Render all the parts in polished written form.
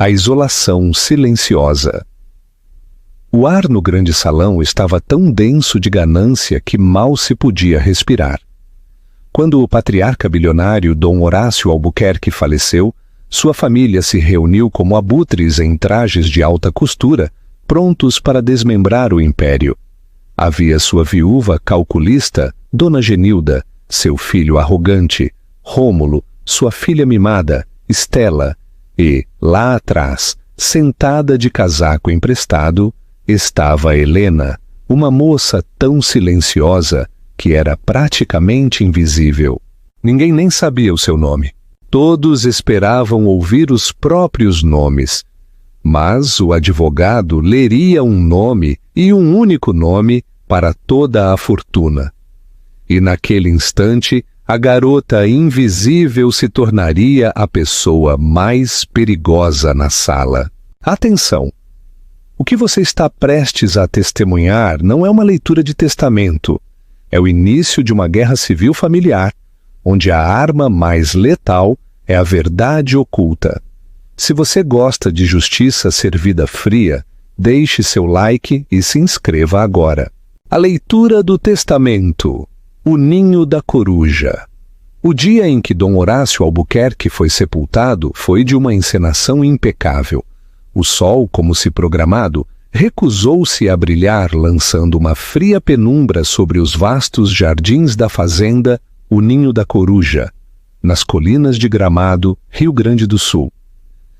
A isolação silenciosa. O ar no grande salão estava tão denso de ganância que mal se podia respirar. Quando o patriarca bilionário Dom Horácio Albuquerque faleceu, sua família se reuniu como abutres em trajes de alta costura, prontos para desmembrar o império. Havia sua viúva calculista, Dona Genilda, seu filho arrogante, Rômulo, sua filha mimada, Estela, e, lá atrás, sentada de casaco emprestado, estava Helena, uma moça tão silenciosa que era praticamente invisível. Ninguém nem sabia o seu nome. Todos esperavam ouvir os próprios nomes. Mas o advogado leria um nome e um único nome para toda a fortuna. E naquele instante, a garota invisível se tornaria a pessoa mais perigosa na sala. Atenção! O que você está prestes a testemunhar não é uma leitura de testamento. É o início de uma guerra civil familiar, onde a arma mais letal é a verdade oculta. Se você gosta de justiça servida fria, deixe seu like e se inscreva agora. A leitura do testamento. O ninho da coruja. O dia em que Dom Horácio Albuquerque foi sepultado foi de uma encenação impecável. O sol, como se programado, recusou-se a brilhar, lançando uma fria penumbra sobre os vastos jardins da fazenda, o Ninho da Coruja, nas colinas de Gramado, Rio Grande do Sul.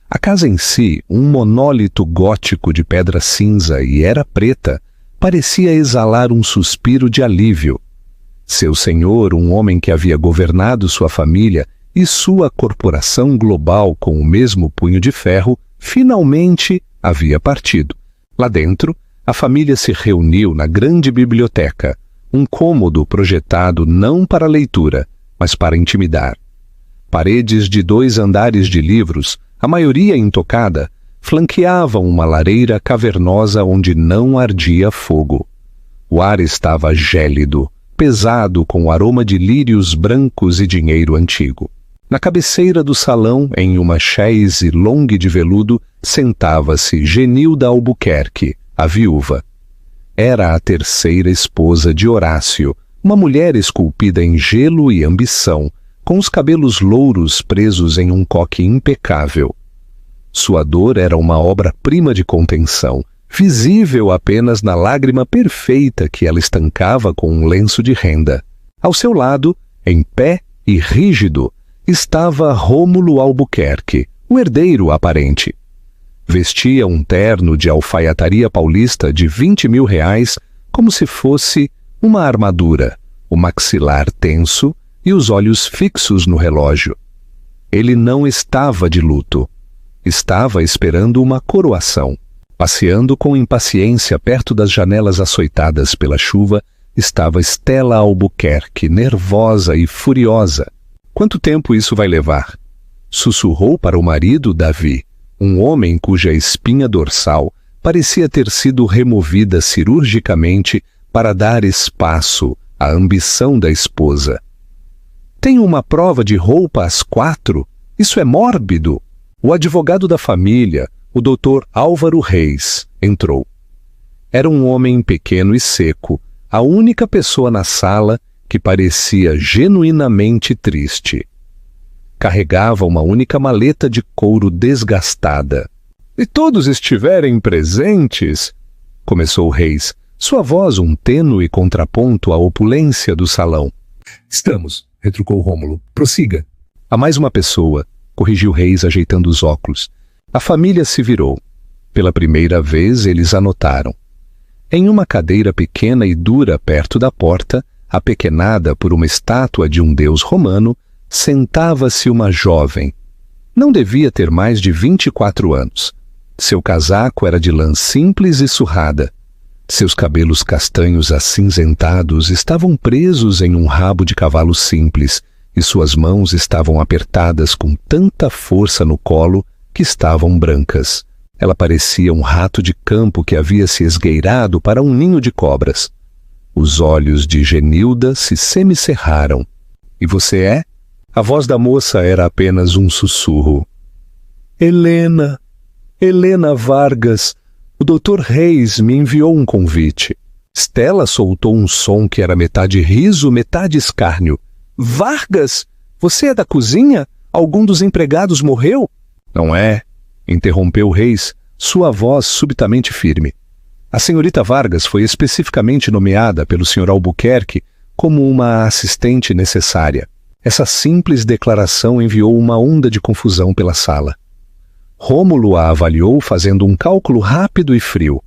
A casa em si, um monólito gótico de pedra cinza e era preta, parecia exalar um suspiro de alívio. Seu senhor, um homem que havia governado sua família e sua corporação global com o mesmo punho de ferro, finalmente havia partido. Lá dentro, a família se reuniu na grande biblioteca, um cômodo projetado não para leitura, mas para intimidar. Paredes de 2 andares de livros, a maioria intocada, flanqueavam uma lareira cavernosa onde não ardia fogo. O ar estava gélido, pesado com o aroma de lírios brancos e dinheiro antigo. Na cabeceira do salão, em uma chaise longue de veludo, sentava-se Genilda Albuquerque, a viúva. Era a 3ª esposa de Horácio, uma mulher esculpida em gelo e ambição, com os cabelos louros presos em um coque impecável. Sua dor era uma obra-prima de contenção, visível apenas na lágrima perfeita que ela estancava com um lenço de renda. Ao seu lado, em pé e rígido, estava Rômulo Albuquerque, o herdeiro aparente. Vestia um terno de alfaiataria paulista de R$20.000, como se fosse uma armadura, o maxilar tenso e os olhos fixos no relógio. Ele não estava de luto. Estava esperando uma coroação. Passeando com impaciência perto das janelas açoitadas pela chuva, estava Estela Albuquerque, nervosa e furiosa. Quanto tempo isso vai levar? Sussurrou para o marido Davi, um homem cuja espinha dorsal parecia ter sido removida cirurgicamente para dar espaço à ambição da esposa. Tenho uma prova de roupa às 4? Isso é mórbido. O advogado da família, o Dr. Álvaro Reis, entrou. Era um homem pequeno e seco, a única pessoa na sala que parecia genuinamente triste. Carregava uma única maleta de couro desgastada. "E todos estiverem presentes?" começou Reis, sua voz um tênue contraponto à opulência do salão. "Estamos", retrucou Rômulo. "Prossiga." "Há mais uma pessoa", corrigiu Reis ajeitando os óculos. A família se virou. Pela primeira vez eles anotaram. Em uma cadeira pequena e dura perto da porta, apequenada por uma estátua de um deus romano, sentava-se uma jovem. Não devia ter mais de 24 anos. Seu casaco era de lã simples e surrada. Seus cabelos castanhos acinzentados estavam presos em um rabo de cavalo simples, e suas mãos estavam apertadas com tanta força no colo que estavam brancas. Ela parecia um rato de campo que havia se esgueirado para um ninho de cobras. Os olhos de Genilda se semicerraram. "E você é?" A voz da moça era apenas um sussurro. "Helena." Helena Vargas, o Dr. Reis me enviou um convite. Stella soltou um som que era metade riso, metade escárnio. Vargas? Você é da cozinha? Algum dos empregados morreu? Não é, interrompeu Reis, sua voz subitamente firme. A senhorita Vargas foi especificamente nomeada pelo Sr. Albuquerque como uma assistente necessária. Essa simples declaração enviou uma onda de confusão pela sala. Rômulo a avaliou fazendo um cálculo rápido e frio.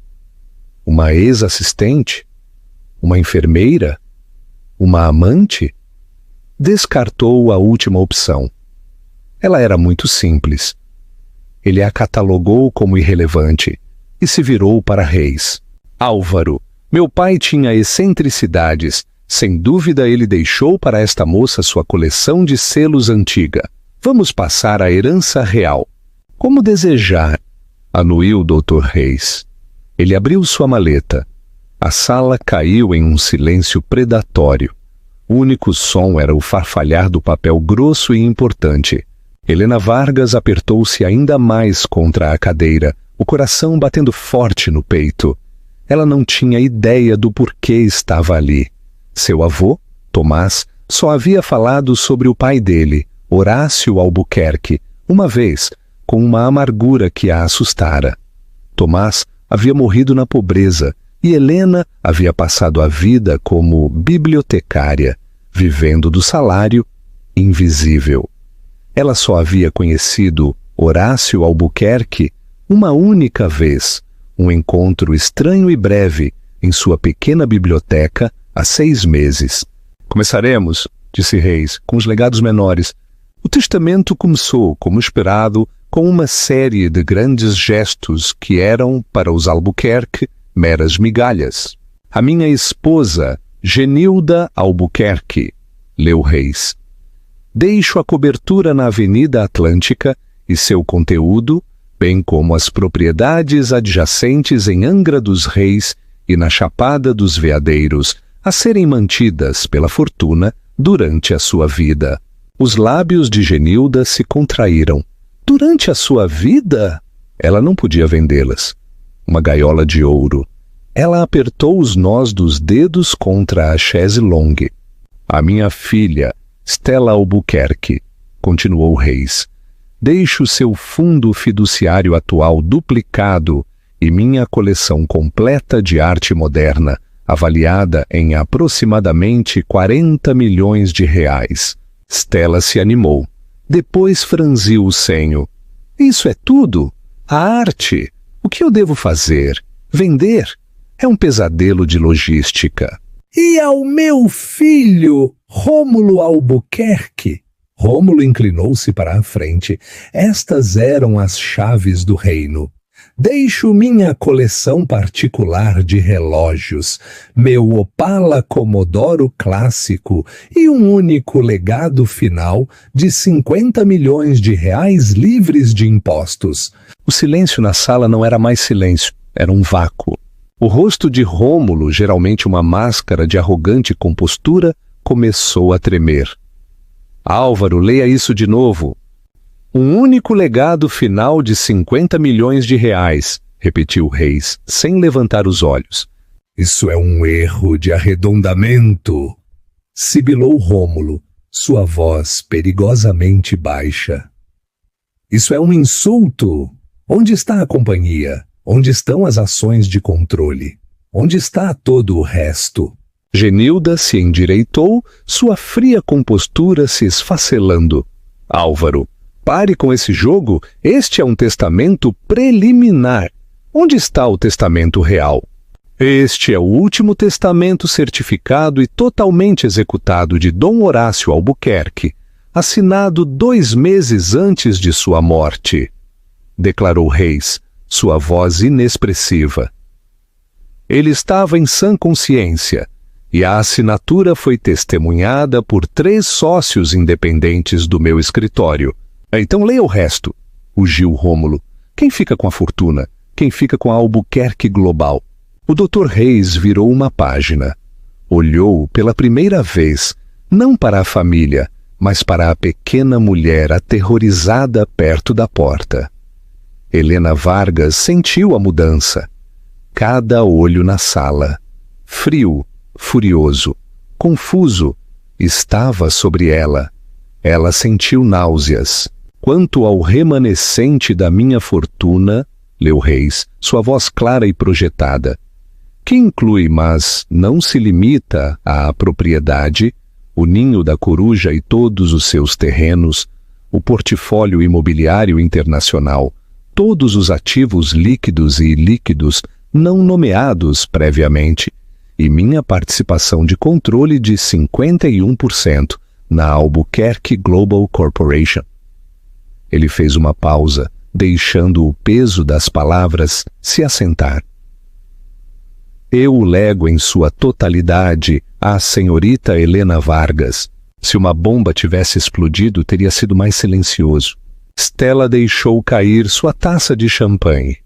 Uma ex-assistente? Uma enfermeira? Uma amante? Descartou a última opção. Ela era muito simples. Ele a catalogou como irrelevante e se virou para Reis. Álvaro, meu pai tinha excentricidades. Sem dúvida ele deixou para esta moça sua coleção de selos antiga. Vamos passar a herança real. Como desejar, anuiu o Dr. Reis. Ele abriu sua maleta. A sala caiu em um silêncio predatório. O único som era o farfalhar do papel grosso e importante. Helena Vargas apertou-se ainda mais contra a cadeira, o coração batendo forte no peito. Ela não tinha ideia do porquê estava ali. Seu avô, Tomás, só havia falado sobre o pai dele, Horácio Albuquerque, uma vez, com uma amargura que a assustara. Tomás havia morrido na pobreza e Helena havia passado a vida como bibliotecária, vivendo do salário invisível. Ela só havia conhecido Horácio Albuquerque uma única vez, um encontro estranho e breve em sua pequena biblioteca há 6 meses. Começaremos, disse Reis, com os legados menores. O testamento começou, como esperado, com uma série de grandes gestos que eram, para os Albuquerque, meras migalhas. A minha esposa, Genilda Albuquerque, leu Reis. Deixo a cobertura na Avenida Atlântica e seu conteúdo, bem como as propriedades adjacentes em Angra dos Reis e na Chapada dos Veadeiros, a serem mantidas pela fortuna durante a sua vida. Os lábios de Genilda se contraíram. Durante a sua vida? Ela não podia vendê-las. Uma gaiola de ouro. Ela apertou os nós dos dedos contra a chaise longue. A minha filha, Stella Albuquerque, continuou Reis. Deixo seu fundo fiduciário atual duplicado e minha coleção completa de arte moderna, avaliada em aproximadamente 40 milhões de reais. Stella se animou. Depois franziu o senho. Isso é tudo? A arte? O que eu devo fazer? Vender? É um pesadelo de logística. E ao meu filho, Rômulo Albuquerque? Rômulo inclinou-se para a frente. Estas eram as chaves do reino. Deixo minha coleção particular de relógios, meu Opala Commodoro clássico e um único legado final de 50 milhões de reais livres de impostos. O silêncio na sala não era mais silêncio, era um vácuo. O rosto de Rômulo, geralmente uma máscara de arrogante compostura, começou a tremer. Álvaro, leia isso de novo. Um único legado final de 50 milhões de reais, repetiu Reis, sem levantar os olhos. Isso é um erro de arredondamento, sibilou Rômulo, sua voz perigosamente baixa. Isso é um insulto. Onde está a companhia? Onde estão as ações de controle? Onde está todo o resto? Genilda se endireitou, sua fria compostura se esfacelando. Álvaro, pare com esse jogo, este é um testamento preliminar. Onde está o testamento real? Este é o último testamento certificado e totalmente executado de Dom Horácio Albuquerque, assinado 2 meses antes de sua morte, declarou Reis, sua voz inexpressiva. Ele estava em sã consciência, e a assinatura foi testemunhada por 3 sócios independentes do meu escritório. Então leia o resto, rugiu Rômulo. Quem fica com a fortuna? Quem fica com a Albuquerque Global? O Dr. Reis virou uma página. Olhou pela primeira vez, não para a família, mas para a pequena mulher aterrorizada perto da porta. Helena Vargas sentiu a mudança. Cada olho na sala, frio, furioso, confuso, estava sobre ela. Ela sentiu náuseas. Quanto ao remanescente da minha fortuna, leu Reis, sua voz clara e projetada, que inclui, mas não se limita à propriedade, o ninho da coruja e todos os seus terrenos, o portfólio imobiliário internacional, todos os ativos líquidos e ilíquidos não nomeados previamente, e minha participação de controle de 51% na Albuquerque Global Corporation. Ele fez uma pausa, deixando o peso das palavras se assentar. Eu o lego em sua totalidade à senhorita Helena Vargas. Se uma bomba tivesse explodido, teria sido mais silencioso. Stella deixou cair sua taça de champanhe.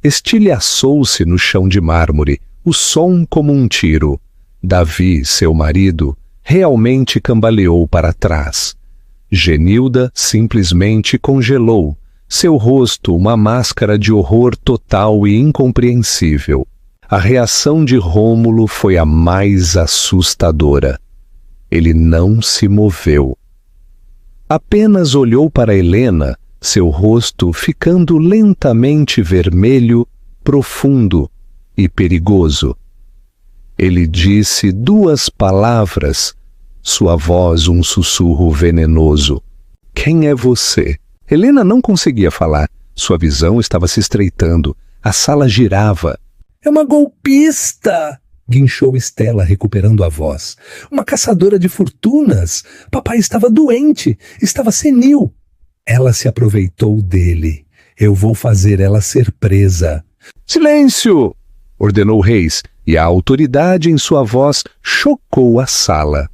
Estilhaçou-se no chão de mármore, o som como um tiro. Davi, seu marido, realmente cambaleou para trás. Genilda simplesmente congelou, seu rosto uma máscara de horror total e incompreensível. A reação de Rômulo foi a mais assustadora. Ele não se moveu. Apenas olhou para Helena, seu rosto ficando lentamente vermelho, profundo e perigoso. Ele disse 2 palavras, sua voz um sussurro venenoso. Quem é você? Helena não conseguia falar. Sua visão estava se estreitando. A sala girava. É uma golpista! Guinchou Stella, recuperando a voz. Uma caçadora de fortunas. Papai estava doente, estava senil. Ela se aproveitou dele. Eu vou fazer ela ser presa. Silêncio! Ordenou Reis, e a autoridade em sua voz chocou a sala.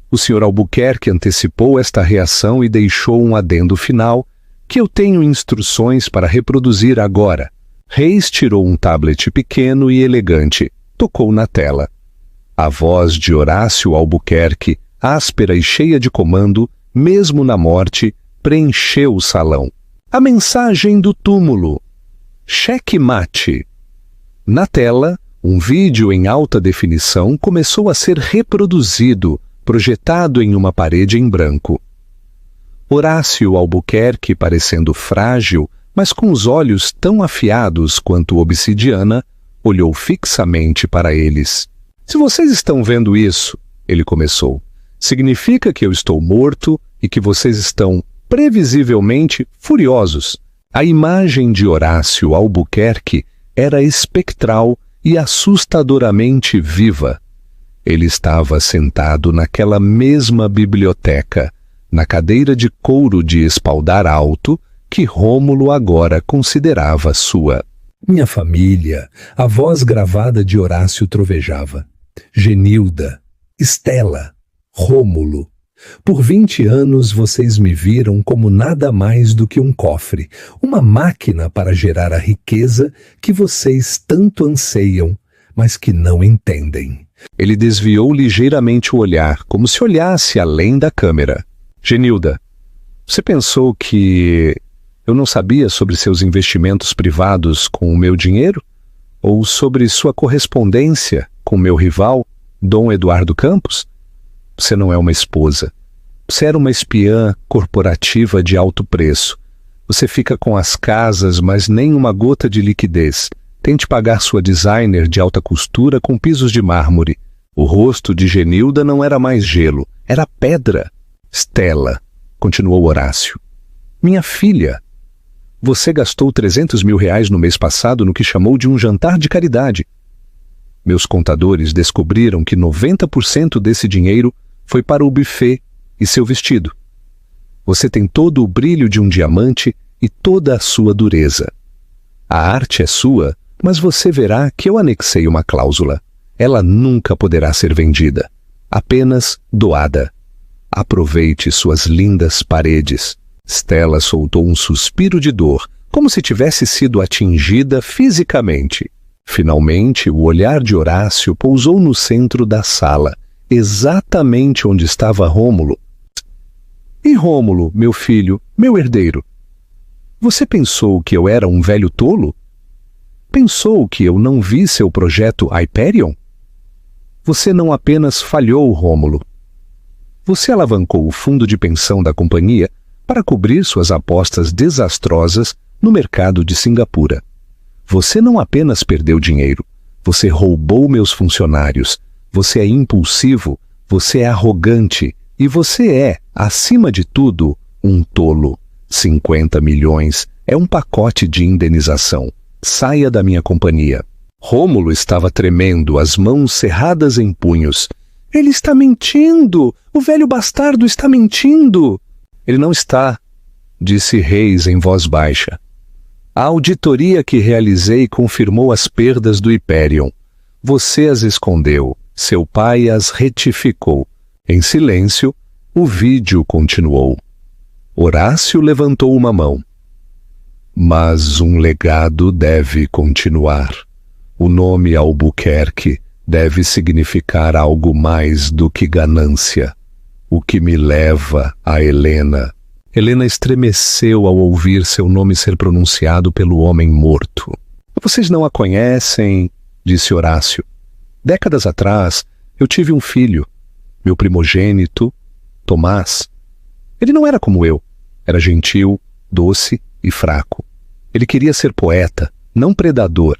O Sr. Albuquerque antecipou esta reação e deixou um adendo final, que eu tenho instruções para reproduzir agora. Reis tirou um tablet pequeno e elegante. Tocou na tela. A voz de Horácio Albuquerque, áspera e cheia de comando, mesmo na morte, preencheu o salão. A mensagem do túmulo. Checkmate. Na tela, um vídeo em alta definição começou a ser reproduzido, projetado em uma parede em branco. Horácio Albuquerque, parecendo frágil, mas com os olhos tão afiados quanto obsidiana, olhou fixamente para eles. Se vocês estão vendo isso, ele começou, significa que eu estou morto e que vocês estão previsivelmente furiosos. A imagem de Horácio Albuquerque era espectral e assustadoramente viva. Ele estava sentado naquela mesma biblioteca, na cadeira de couro de espaldar alto que Rômulo agora considerava sua. Minha família, a voz gravada de Horácio trovejava. Genilda, Stella, Rômulo. Por 20 anos vocês me viram como nada mais do que um cofre, uma máquina para gerar a riqueza que vocês tanto anseiam, mas que não entendem. Ele desviou ligeiramente o olhar, como se olhasse além da câmera. Genilda, você pensou que eu não sabia sobre seus investimentos privados com o meu dinheiro? Ou sobre sua correspondência com meu rival, Dom Eduardo Campos? Você não é uma esposa. Você era uma espiã corporativa de alto preço. Você fica com as casas, mas nem uma gota de liquidez. Tente pagar sua designer de alta costura com pisos de mármore. O rosto de Genilda não era mais gelo, era pedra. Stella, continuou Horácio. Minha filha, você gastou 300 mil reais no mês passado no que chamou de um jantar de caridade. Meus contadores descobriram que 90% desse dinheiro foi para o buffet e seu vestido. Você tem todo o brilho de um diamante e toda a sua dureza. A arte é sua, mas você verá que eu anexei uma cláusula. Ela nunca poderá ser vendida, apenas doada. Aproveite suas lindas paredes. Stella soltou um suspiro de dor, como se tivesse sido atingida fisicamente. Finalmente, o olhar de Horácio pousou no centro da sala, exatamente onde estava Rômulo. E Rômulo, meu filho, meu herdeiro? Você pensou que eu era um velho tolo? Pensou que eu não vi seu projeto Hyperion? Você não apenas falhou, Rômulo. Você alavancou o fundo de pensão da companhia para cobrir suas apostas desastrosas no mercado de Singapura. Você não apenas perdeu dinheiro, você roubou meus funcionários, você é impulsivo, você é arrogante e você é, acima de tudo, um tolo. 50 milhões é um pacote de indenização. Saia da minha companhia. Rômulo estava tremendo, as mãos cerradas em punhos. Ele está mentindo! O velho bastardo está mentindo! Ele não está, disse Reis em voz baixa. A auditoria que realizei confirmou as perdas do Hyperion. Você as escondeu, seu pai as retificou. Em silêncio, o vídeo continuou. Horácio levantou uma mão. Mas um legado deve continuar. O nome Albuquerque deve significar algo mais do que ganância. O que me leva a Helena. Helena estremeceu ao ouvir seu nome ser pronunciado pelo homem morto. Vocês não a conhecem, disse Horácio. Décadas atrás, eu tive um filho, meu primogênito, Tomás. Ele não era como eu. Era gentil, doce e fraco. Ele queria ser poeta, não predador.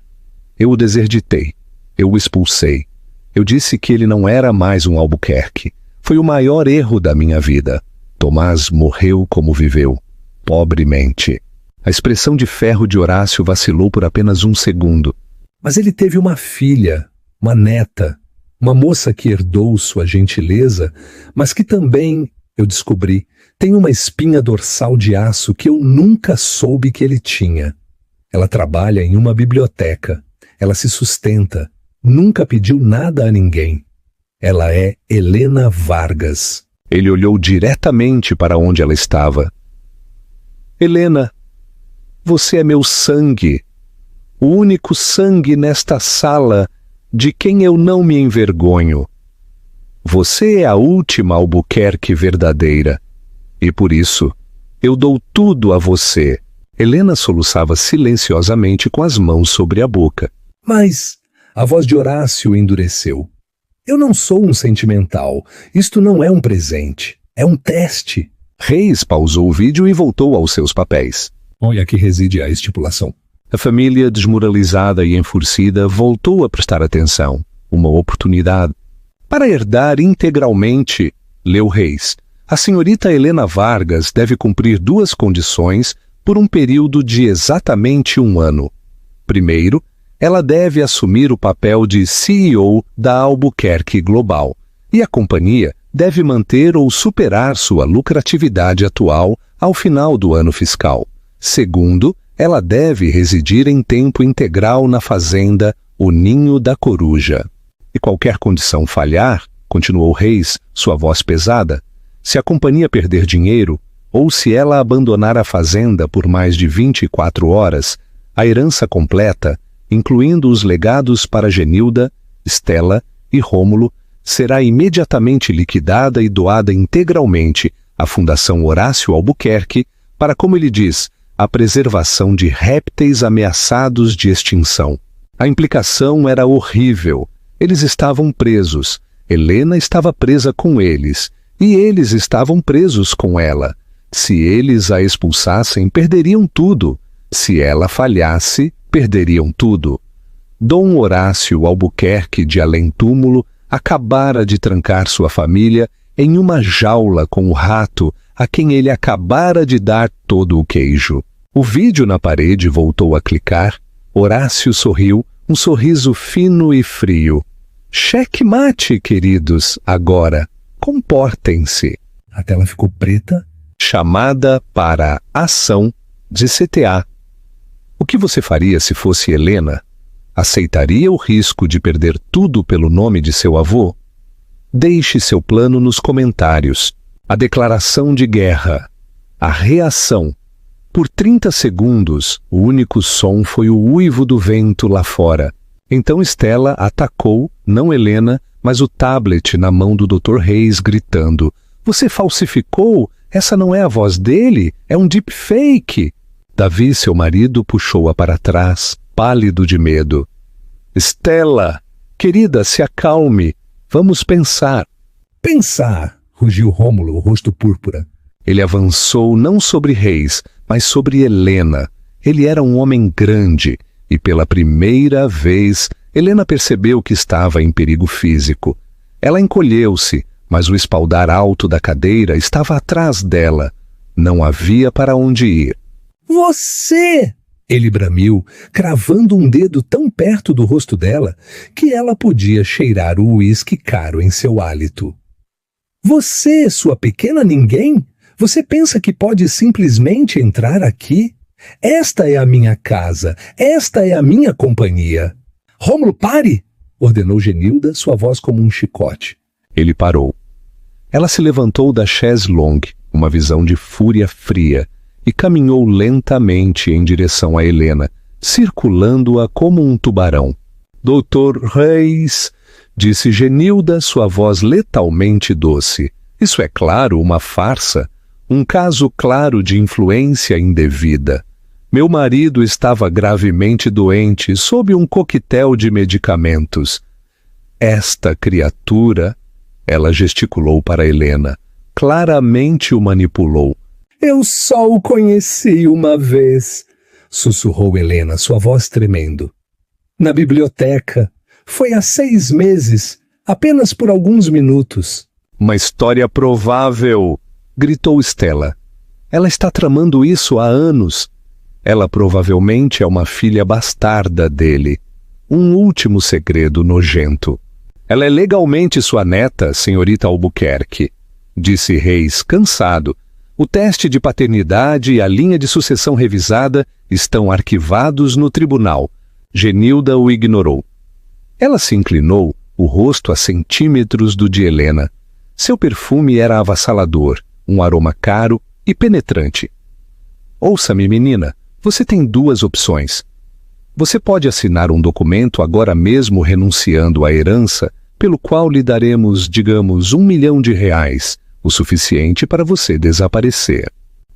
Eu o deserditei. Eu o expulsei. Eu disse que ele não era mais um Albuquerque. Foi o maior erro da minha vida. Tomás morreu como viveu, pobremente. A expressão de ferro de Horácio vacilou por apenas um segundo. Mas ele teve uma filha, uma neta, uma moça que herdou sua gentileza, mas que também, eu descobri, tem uma espinha dorsal de aço que eu nunca soube que ele tinha. Ela trabalha em uma biblioteca. Ela se sustenta. Nunca pediu nada a ninguém. Ela é Helena Vargas. Ele olhou diretamente para onde ela estava. Helena, você é meu sangue. O único sangue nesta sala de quem eu não me envergonho. Você é a última Albuquerque verdadeira. E por isso, eu dou tudo a você. Helena soluçava silenciosamente com as mãos sobre a boca. Mas a voz de Horácio endureceu. Eu não sou um sentimental. Isto não é um presente. É um teste. Reis pausou o vídeo e voltou aos seus papéis. Olha aqui reside a estipulação. A família, desmoralizada e enfurecida, voltou a prestar atenção. Uma oportunidade. Para herdar integralmente, leu Reis, a senhorita Helena Vargas deve cumprir duas condições por um período de exatamente 1 ano. Primeiro, ela deve assumir o papel de CEO da Albuquerque Global, e a companhia deve manter ou superar sua lucratividade atual ao final do ano fiscal. Segundo, ela deve residir em tempo integral na fazenda O Ninho da Coruja. E qualquer condição falhar, continuou Reis, sua voz pesada, se a companhia perder dinheiro, ou se ela abandonar a fazenda por mais de 24 horas, a herança completa, incluindo os legados para Genilda, Estela e Rômulo, será imediatamente liquidada e doada integralmente à Fundação Horácio Albuquerque para, como ele diz, a preservação de répteis ameaçados de extinção. A implicação era horrível. Eles estavam presos. Helena estava presa com eles. E eles estavam presos com ela. Se eles a expulsassem, perderiam tudo. Se ela falhasse, perderiam tudo. Dom Horácio Albuquerque de Além-Túmulo acabara de trancar sua família em uma jaula com o rato a quem ele acabara de dar todo o queijo. O vídeo na parede voltou a clicar. Horácio sorriu, um sorriso fino e frio. Checkmate, queridos, agora. Comportem-se. A tela ficou preta. Chamada para ação de CTA. O que você faria se fosse Helena? Aceitaria o risco de perder tudo pelo nome de seu avô? Deixe seu plano nos comentários. A declaração de guerra. A reação. Por 30 segundos, o único som foi o uivo do vento lá fora. Então Estela atacou, não Helena, mas o tablet na mão do Dr. Reis, gritando: "Você falsificou? Essa não é a voz dele? É um deepfake!" Davi, seu marido, puxou-a para trás, pálido de medo. Estela, querida, se acalme. Vamos pensar. Pensar, rugiu Rômulo, o rosto púrpura. Ele avançou não sobre Reis, mas sobre Helena. Ele era um homem grande, e pela primeira vez, Helena percebeu que estava em perigo físico. Ela encolheu-se, mas o espaldar alto da cadeira estava atrás dela. Não havia para onde ir. Você! Ele bramiu, cravando um dedo tão perto do rosto dela que ela podia cheirar o uísque caro em seu hálito. Você, sua pequena ninguém? Você pensa que pode simplesmente entrar aqui? Esta é a minha casa, esta é a minha companhia. Rômulo, pare! Ordenou Genilda, sua voz como um chicote. Ele parou. Ela se levantou da chaise longue, uma visão de fúria fria, e caminhou lentamente em direção a Helena, circulando-a como um tubarão. Doutor Reis, disse Genilda, sua voz letalmente doce. Isso é claro uma farsa, um caso claro de influência indevida. Meu marido estava gravemente doente, sob um coquetel de medicamentos. Esta criatura, ela gesticulou para Helena, claramente o manipulou. Eu só o conheci uma vez, sussurrou Helena, sua voz tremendo. Na biblioteca. Foi há 6 meses, apenas por alguns minutos. Uma história provável, gritou Estela. Ela está tramando isso há anos. Ela provavelmente é uma filha bastarda dele. Um último segredo nojento. Ela é legalmente sua neta, senhorita Albuquerque, disse Reis, cansado. O teste de paternidade e a linha de sucessão revisada estão arquivados no tribunal. Genilda o ignorou. Ela se inclinou, o rosto a centímetros do de Helena. Seu perfume era avassalador, um aroma caro e penetrante. Ouça-me, menina, você tem 2 opções. Você pode assinar um documento agora mesmo renunciando à herança, pelo qual lhe daremos, digamos, R$1 milhão, o suficiente para você desaparecer.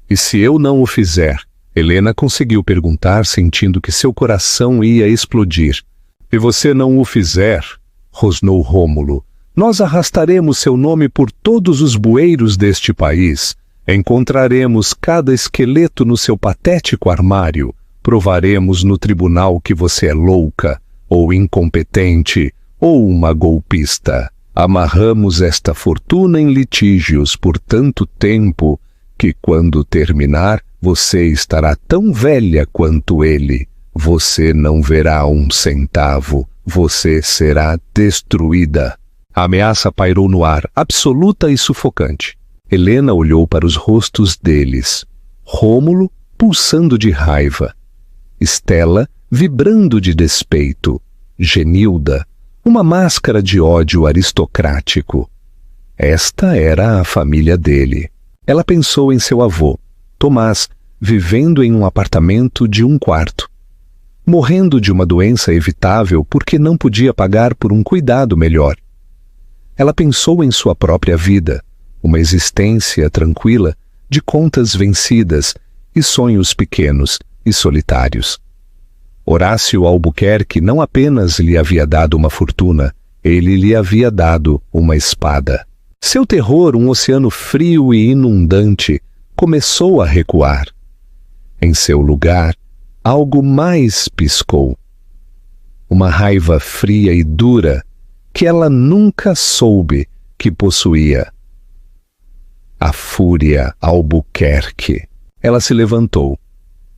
E se eu não o fizer? Helena conseguiu perguntar, sentindo que seu coração ia explodir. Se você não o fizer, rosnou Rômulo, nós arrastaremos seu nome por todos os bueiros deste país. Encontraremos cada esqueleto no seu patético armário. Provaremos no tribunal que você é louca, ou incompetente, ou uma golpista. Amarramos esta fortuna em litígios por tanto tempo que, quando terminar, você estará tão velha quanto ele. Você não verá 1 centavo. Você será destruída. A ameaça pairou no ar, absoluta e sufocante. Helena olhou para os rostos deles. Rômulo, pulsando de raiva. Estela, vibrando de despeito. Genilda, uma máscara de ódio aristocrático. Esta era a família dele. Ela pensou em seu avô, Tomás, vivendo em um apartamento de 1 quarto. Morrendo de uma doença evitável porque não podia pagar por um cuidado melhor. Ela pensou em sua própria vida, uma existência tranquila, de contas vencidas e sonhos pequenos e solitários. Horácio Albuquerque não apenas lhe havia dado uma fortuna, ele lhe havia dado uma espada. Seu terror, um oceano frio e inundante, começou a recuar. Em seu lugar, algo mais piscou. Uma raiva fria e dura que ela nunca soube que possuía. A fúria Albuquerque. Ela se levantou.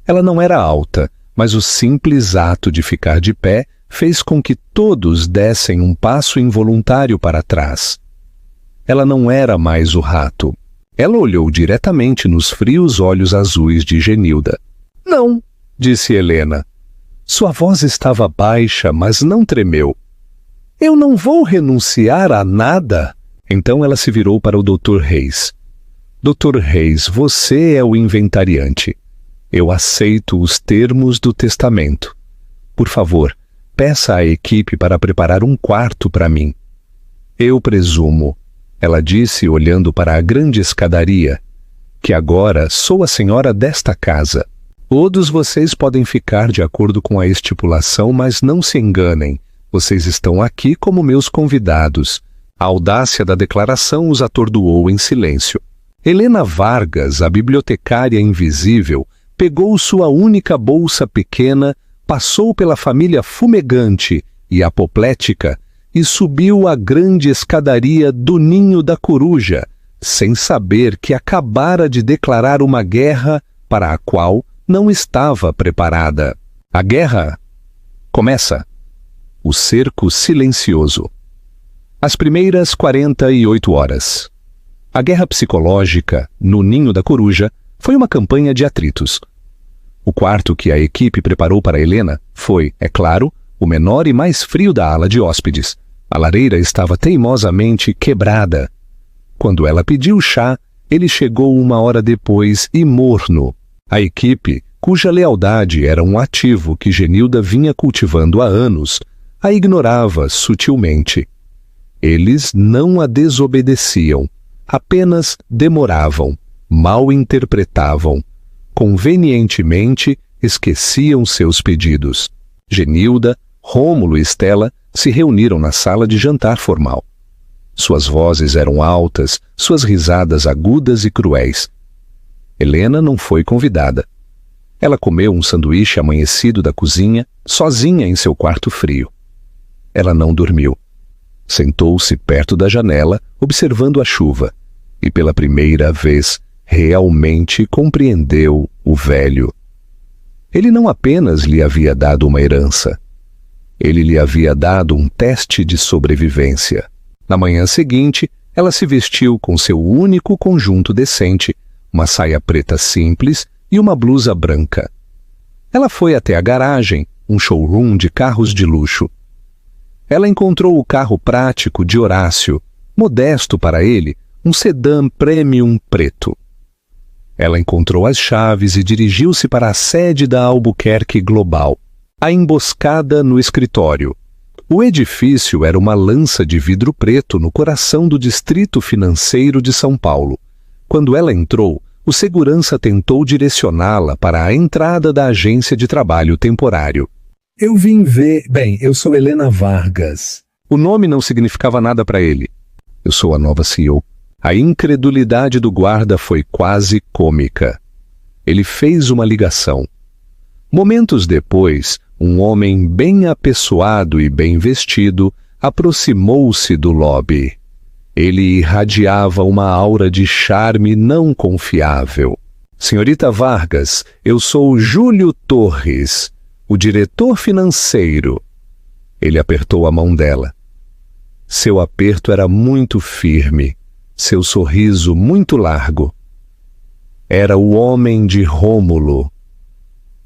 Ela não era alta, mas o simples ato de ficar de pé fez com que todos dessem um passo involuntário para trás. Ela não era mais o rato. Ela olhou diretamente nos frios olhos azuis de Genilda. Não, disse Helena. Sua voz estava baixa, mas não tremeu. Eu não vou renunciar a nada. Então ela se virou para o Dr. Reis. Dr. Reis, você é o inventariante. Eu aceito os termos do testamento. Por favor, peça à equipe para preparar um quarto para mim. Eu presumo, ela disse olhando para a grande escadaria, que agora sou a senhora desta casa. Todos vocês podem ficar de acordo com a estipulação, mas não se enganem. Vocês estão aqui como meus convidados. A audácia da declaração os atordoou em silêncio. Helena Vargas, a bibliotecária invisível, pegou sua única bolsa pequena, passou pela família fumegante e apoplética e subiu a grande escadaria do Ninho da Coruja, sem saber que acabara de declarar uma guerra para a qual não estava preparada. A guerra começa. O cerco silencioso. As primeiras 48 horas. A guerra psicológica, no Ninho da Coruja, foi uma campanha de atritos. O quarto que a equipe preparou para Helena foi, é claro, o menor e mais frio da ala de hóspedes. A lareira estava teimosamente quebrada. Quando ela pediu chá, ele chegou 1 hora depois e morno. A equipe, cuja lealdade era um ativo que Genilda vinha cultivando há anos, a ignorava sutilmente. Eles não a desobedeciam, apenas demoravam, mal interpretavam, convenientemente esqueciam seus pedidos. Genilda, Rômulo e Estela se reuniram na sala de jantar formal. Suas vozes eram altas, suas risadas agudas e cruéis. Helena não foi convidada. Ela comeu um sanduíche amanhecido da cozinha, sozinha em seu quarto frio. Ela não dormiu. Sentou-se perto da janela, observando a chuva, e pela primeira vez realmente compreendeu o velho. Ele não apenas lhe havia dado uma herança. Ele lhe havia dado um teste de sobrevivência. Na manhã seguinte, ela se vestiu com seu único conjunto decente, uma saia preta simples e uma blusa branca. Ela foi até a garagem, um showroom de carros de luxo. Ela encontrou o carro prático de Horácio, modesto para ele, um sedã premium preto. Ela encontrou as chaves e dirigiu-se para a sede da Albuquerque Global, a emboscada no escritório. O edifício era uma lança de vidro preto no coração do distrito financeiro de São Paulo. Quando ela entrou, o segurança tentou direcioná-la para a entrada da agência de trabalho temporário. Eu vim ver... Bem, eu sou Helena Vargas. O nome não significava nada para ele. Eu sou a nova CEO. A incredulidade do guarda foi quase cômica. Ele fez uma ligação. Momentos depois, um homem bem apessoado e bem vestido aproximou-se do lobby. Ele irradiava uma aura de charme não confiável. Senhorita Vargas, eu sou Júlio Torres, o diretor financeiro. Ele apertou a mão dela. Seu aperto era muito firme, seu sorriso muito largo. Era o homem de Rômulo.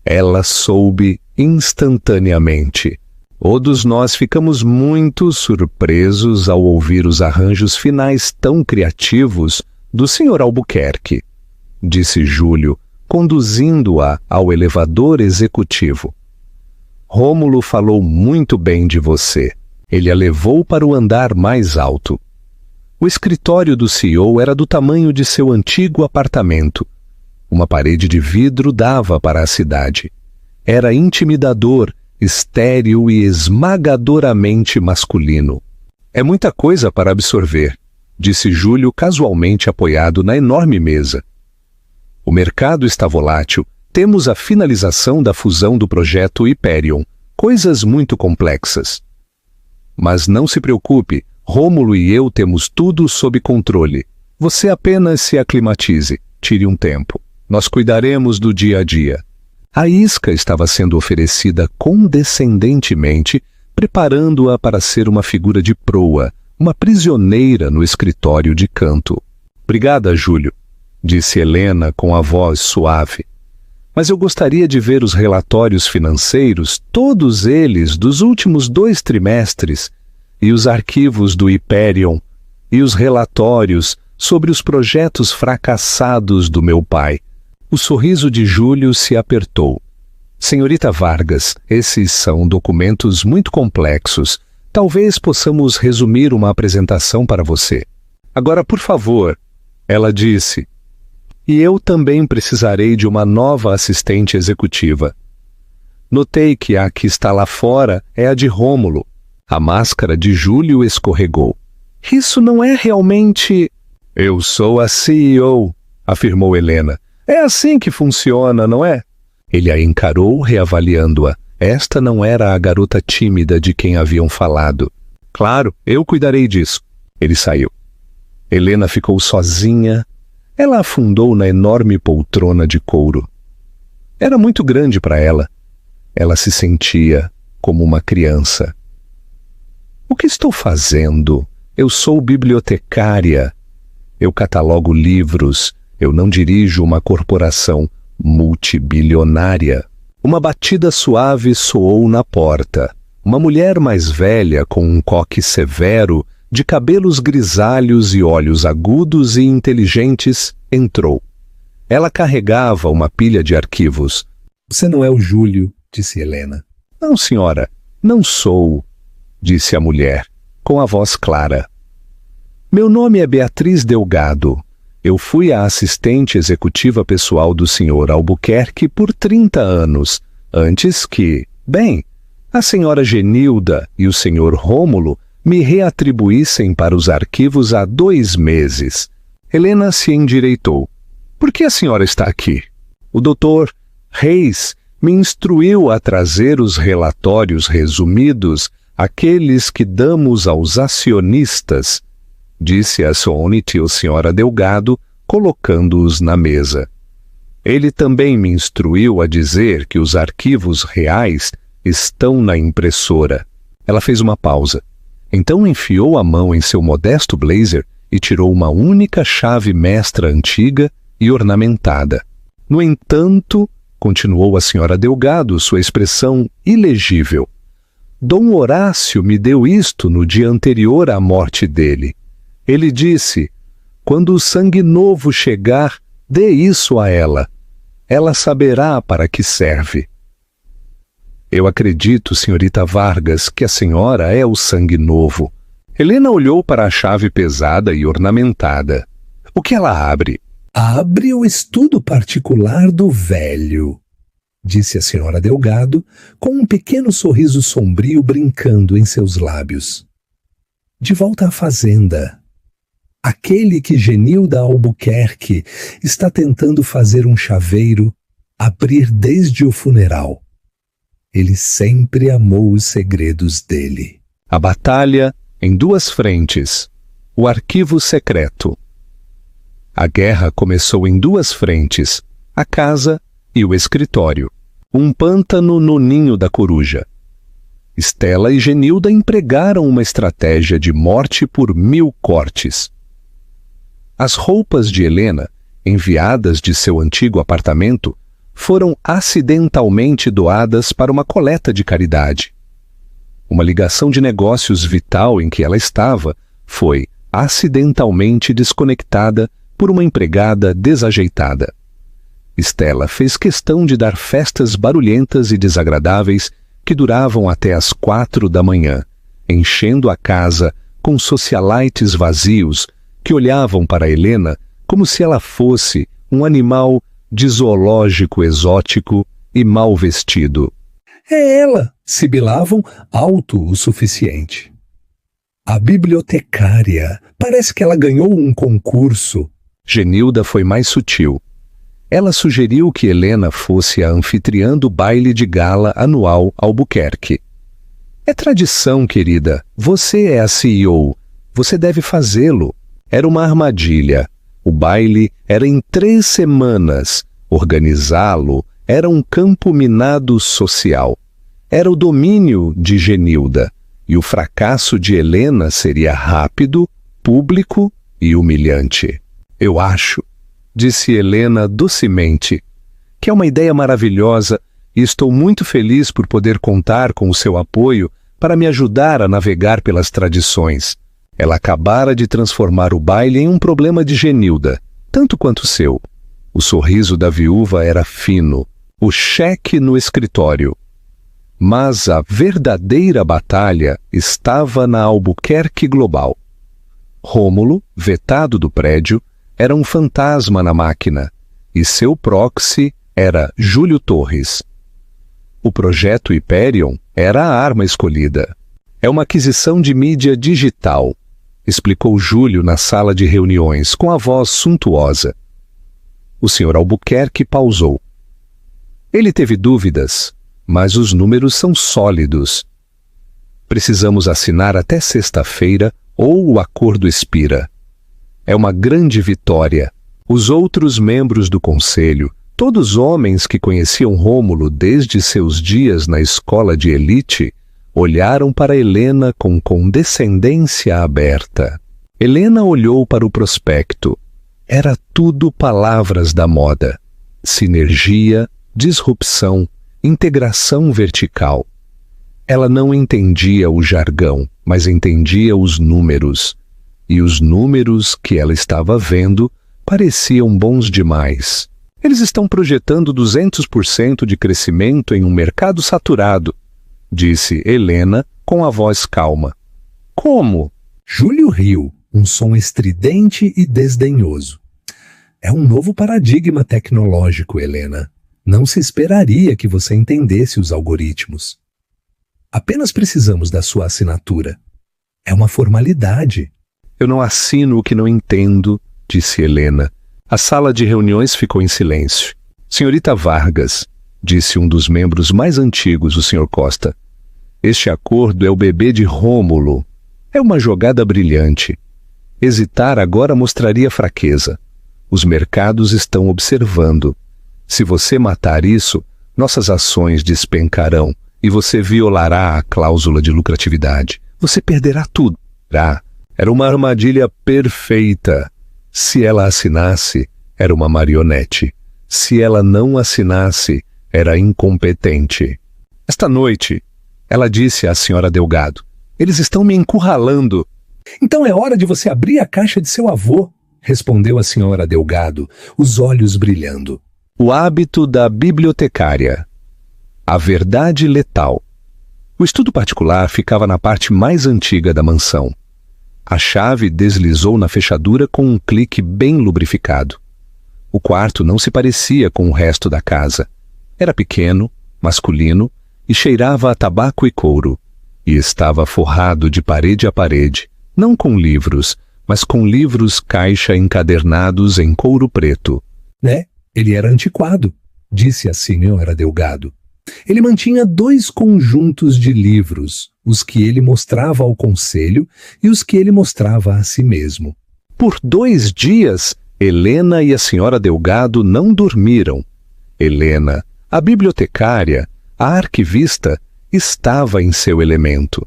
Ela soube instantaneamente. Todos nós ficamos muito surpresos ao ouvir os arranjos finais tão criativos do Sr. Albuquerque, disse Júlio, conduzindo-a ao elevador executivo. Rômulo falou muito bem de você. Ele a levou para o andar mais alto. O escritório do CEO era do tamanho de seu antigo apartamento. Uma parede de vidro dava para a cidade. Era intimidador, estéril e esmagadoramente masculino. É muita coisa para absorver, disse Júlio casualmente apoiado na enorme mesa. O mercado está volátil. Temos a finalização da fusão do projeto Hyperion. Coisas muito complexas. Mas não se preocupe, Rômulo e eu temos tudo sob controle. Você apenas se aclimatize, tire um tempo. Nós cuidaremos do dia a dia. A isca estava sendo oferecida condescendentemente, preparando-a para ser uma figura de proa, uma prisioneira no escritório de canto. Obrigada, Júlio, disse Helena com a voz suave. Mas eu gostaria de ver os relatórios financeiros, todos eles dos últimos 2 trimestres, e os arquivos do Hyperion, e os relatórios sobre os projetos fracassados do meu pai. O sorriso de Júlio se apertou. Senhorita Vargas, esses são documentos muito complexos. Talvez possamos resumir uma apresentação para você. Agora, por favor, ela disse. E eu também precisarei de uma nova assistente executiva. Notei que a que está lá fora é a de Rômulo. A máscara de Júlio escorregou. Isso não é realmente... Eu sou a CEO, afirmou Helena. É assim que funciona, não é? Ele a encarou, reavaliando-a. Esta não era a garota tímida de quem haviam falado. Claro, eu cuidarei disso. Ele saiu. Helena ficou sozinha. Ela afundou na enorme poltrona de couro. Era muito grande para ela. Ela se sentia como uma criança. O que estou fazendo? Eu sou bibliotecária. Eu catalogo livros. Eu não dirijo uma corporação multibilionária. Uma batida suave soou na porta. Uma mulher mais velha, com um coque severo, de cabelos grisalhos e olhos agudos e inteligentes, entrou. Ela carregava uma pilha de arquivos. Você não é o Júlio, disse Helena. Não, senhora, não sou, disse a mulher, com a voz clara. Meu nome é Beatriz Delgado. Eu fui a assistente executiva pessoal do Sr. Albuquerque por 30 anos, antes que, bem, a senhora Genilda e o Sr. Rômulo me reatribuíssem para os arquivos há 2 meses. Helena se endireitou. Por que a senhora está aqui? O doutor Reis me instruiu a trazer os relatórios resumidos, aqueles que damos aos acionistas, disse a sonítil senhora Delgado, colocando-os na mesa. Ele também me instruiu a dizer que os arquivos reais estão na impressora. Ela fez uma pausa. Então enfiou a mão em seu modesto blazer e tirou uma única chave mestra antiga e ornamentada. No entanto, continuou a senhora Delgado, sua expressão ilegível, Dom Horácio me deu isto no dia anterior à morte dele. Ele disse, quando o sangue novo chegar, dê isso a ela. Ela saberá para que serve. Eu acredito, senhorita Vargas, que a senhora é o sangue novo. Helena olhou para a chave pesada e ornamentada. O que ela abre? Abre o estudo particular do velho, disse a senhora Delgado, com um pequeno sorriso sombrio brincando em seus lábios. De volta à fazenda. Aquele que Genilda Albuquerque está tentando fazer um chaveiro abrir desde o funeral. Ele sempre amou os segredos dele. A batalha em 2 frentes. O arquivo secreto. A guerra começou em 2 frentes, a casa e o escritório. Um pântano no ninho da coruja. Estela e Genilda empregaram uma estratégia de morte por 1000 cortes. As roupas de Helena, enviadas de seu antigo apartamento, foram acidentalmente doadas para uma coleta de caridade. Uma ligação de negócios vital em que ela estava foi acidentalmente desconectada por uma empregada desajeitada. Estela fez questão de dar festas barulhentas e desagradáveis que duravam até às 4 da manhã, enchendo a casa com socialites vazios que olhavam para Helena como se ela fosse um animal de zoológico exótico e mal vestido. É ela, sibilavam alto o suficiente. A bibliotecária, parece que ela ganhou um concurso. Genilda foi mais sutil. Ela sugeriu que Helena fosse a anfitriã do baile de gala anual Albuquerque. É tradição, querida. Você é a CEO. Você deve fazê-lo. Era uma armadilha. O baile era em 3 semanas. Organizá-lo era um campo minado social. Era o domínio de Genilda. E o fracasso de Helena seria rápido, público e humilhante. Eu acho, disse Helena docemente, que é uma ideia maravilhosa e estou muito feliz por poder contar com o seu apoio para me ajudar a navegar pelas tradições. Ela acabara de transformar o baile em um problema de Genilda, tanto quanto o seu. O sorriso da viúva era fino, o cheque no escritório. Mas a verdadeira batalha estava na Albuquerque Global. Rômulo, vetado do prédio, era um fantasma na máquina, e seu proxy era Júlio Torres. O projeto Hyperion era a arma escolhida. É uma aquisição de mídia digital, explicou Júlio na sala de reuniões com a voz suntuosa. O Sr. Albuquerque pausou. Ele teve dúvidas, mas os números são sólidos. Precisamos assinar até sexta-feira ou o acordo expira. É uma grande vitória. Os outros membros do conselho, todos homens que conheciam Rômulo desde seus dias na escola de elite, olharam para Helena com condescendência aberta. Helena olhou para o prospecto. Era tudo palavras da moda. Sinergia, disrupção, integração vertical. Ela não entendia o jargão, mas entendia os números. E os números que ela estava vendo pareciam bons demais. Eles estão projetando 200% de crescimento em um mercado saturado, disse Helena com a voz calma. Como? Júlio riu, um som estridente e desdenhoso. É um novo paradigma tecnológico, Helena. Não se esperaria que você entendesse os algoritmos. Apenas precisamos da sua assinatura. É uma formalidade. Eu não assino o que não entendo, disse Helena. A sala de reuniões ficou em silêncio. Senhorita Vargas, disse um dos membros mais antigos, o Sr. Costa. Este acordo é o bebê de Rômulo. É uma jogada brilhante. Hesitar agora mostraria fraqueza. Os mercados estão observando. Se você matar isso, nossas ações despencarão e você violará a cláusula de lucratividade. Você perderá tudo. Era uma armadilha perfeita. Se ela assinasse, era uma marionete. Se ela não assinasse, era incompetente. Esta noite, ela disse à senhora Delgado, eles estão me encurralando. Então é hora de você abrir a caixa de seu avô, respondeu a senhora Delgado, os olhos brilhando. O hábito da bibliotecária. A verdade letal. O estudo particular ficava na parte mais antiga da mansão. A chave deslizou na fechadura com um clique bem lubrificado. O quarto não se parecia com o resto da casa. Era pequeno, masculino e cheirava a tabaco e couro. E estava forrado de parede a parede, não com livros, mas com livros caixa encadernados em couro preto. Ele era antiquado, disse a senhora Delgado. Ele mantinha 2 conjuntos de livros, os que ele mostrava ao conselho e os que ele mostrava a si mesmo. Por 2 dias, Helena e a senhora Delgado não dormiram. Helena, a bibliotecária, a arquivista, estava em seu elemento.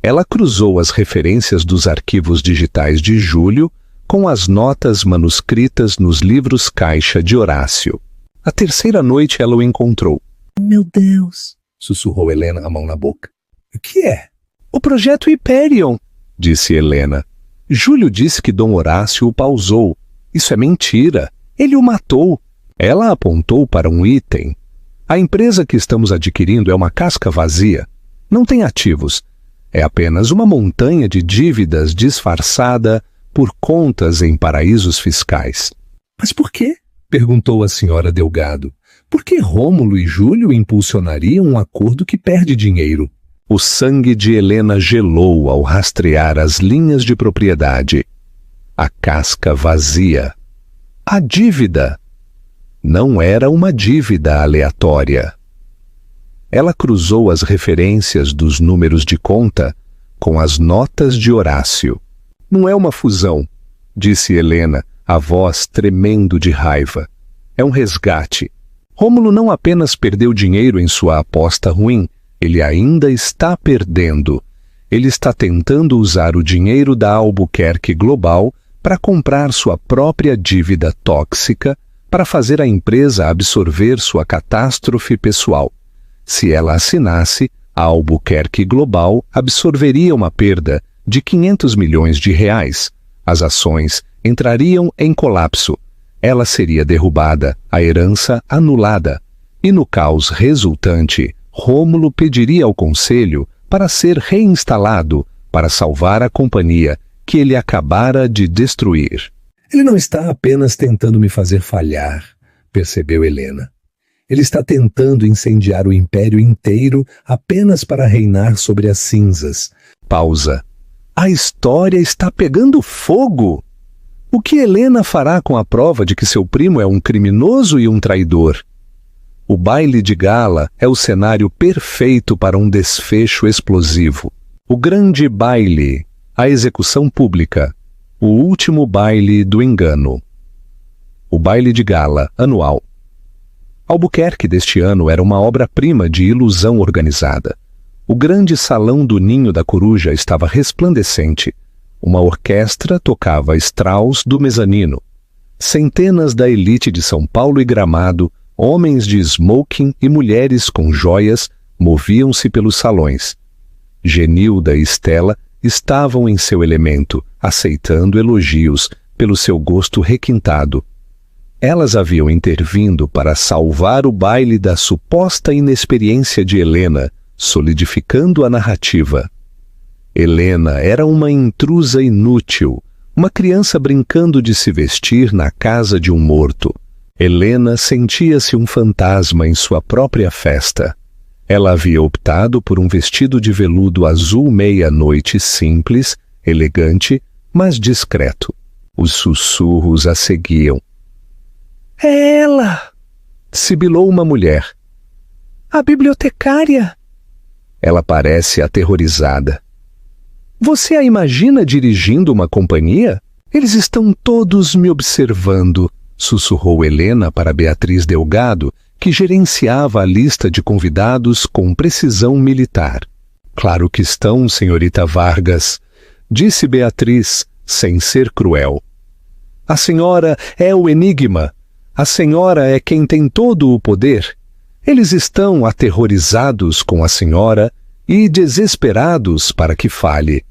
Ela cruzou as referências dos arquivos digitais de Júlio com as notas manuscritas nos livros caixa de Horácio. A terceira noite ela o encontrou. Meu Deus, sussurrou Helena, a mão na boca. O que é? O projeto Hyperion, disse Helena. Júlio disse que Dom Horácio o pausou. Isso é mentira. Ele o matou. Ela apontou para um item. A empresa que estamos adquirindo é uma casca vazia. Não tem ativos. É apenas uma montanha de dívidas disfarçada por contas em paraísos fiscais. Mas por quê? Perguntou a senhora Delgado. Por que Rômulo e Júlio impulsionariam um acordo que perde dinheiro? O sangue de Helena gelou ao rastrear as linhas de propriedade. A casca vazia. A dívida. Não era uma dívida aleatória. Ela cruzou as referências dos números de conta com as notas de Horácio. Não é uma fusão, disse Helena, a voz tremendo de raiva. É um resgate. Rômulo não apenas perdeu dinheiro em sua aposta ruim, ele ainda está perdendo. Ele está tentando usar o dinheiro da Albuquerque Global para comprar sua própria dívida tóxica para fazer a empresa absorver sua catástrofe pessoal. Se ela assinasse, a Albuquerque Global absorveria uma perda de 500 milhões de reais. As ações entrariam em colapso. Ela seria derrubada, a herança anulada. E no caos resultante, Rômulo pediria ao conselho para ser reinstalado, para salvar a companhia que ele acabara de destruir. Ele não está apenas tentando me fazer falhar. percebeu Helena. Ele está tentando incendiar o império inteiro apenas para reinar sobre as cinzas. Pausa. A história está pegando fogo! O que Helena fará com a prova de que seu primo é um criminoso e um traidor? O baile de gala é o cenário perfeito para um desfecho explosivo. O grande baile, a execução pública, o último baile do engano. O baile de gala anual. Albuquerque deste ano era uma obra-prima de ilusão organizada. O grande salão do Ninho da Coruja estava resplandecente. Uma orquestra tocava Strauss do mezanino. Centenas da elite de São Paulo e Gramado, homens de smoking e mulheres com joias, moviam-se pelos salões. Genilda e Estela estavam em seu elemento, aceitando elogios pelo seu gosto requintado. Elas haviam intervindo para salvar o baile da suposta inexperiência de Helena, solidificando a narrativa. Helena era uma intrusa inútil, uma criança brincando de se vestir na casa de um morto. Helena sentia-se um fantasma em sua própria festa. Ela havia optado por um vestido de veludo azul meia-noite simples, elegante, mas discreto. Os sussurros a seguiam. É ela! Sibilou uma mulher. A bibliotecária! Ela parece aterrorizada. Você a imagina dirigindo uma companhia? Eles estão todos me observando, sussurrou Helena para Beatriz Delgado, que gerenciava a lista de convidados com precisão militar. Claro que estão, senhorita Vargas, disse Beatriz, sem ser cruel. A senhora é o enigma. A senhora é quem tem todo o poder. Eles estão aterrorizados com a senhora e desesperados para que fale.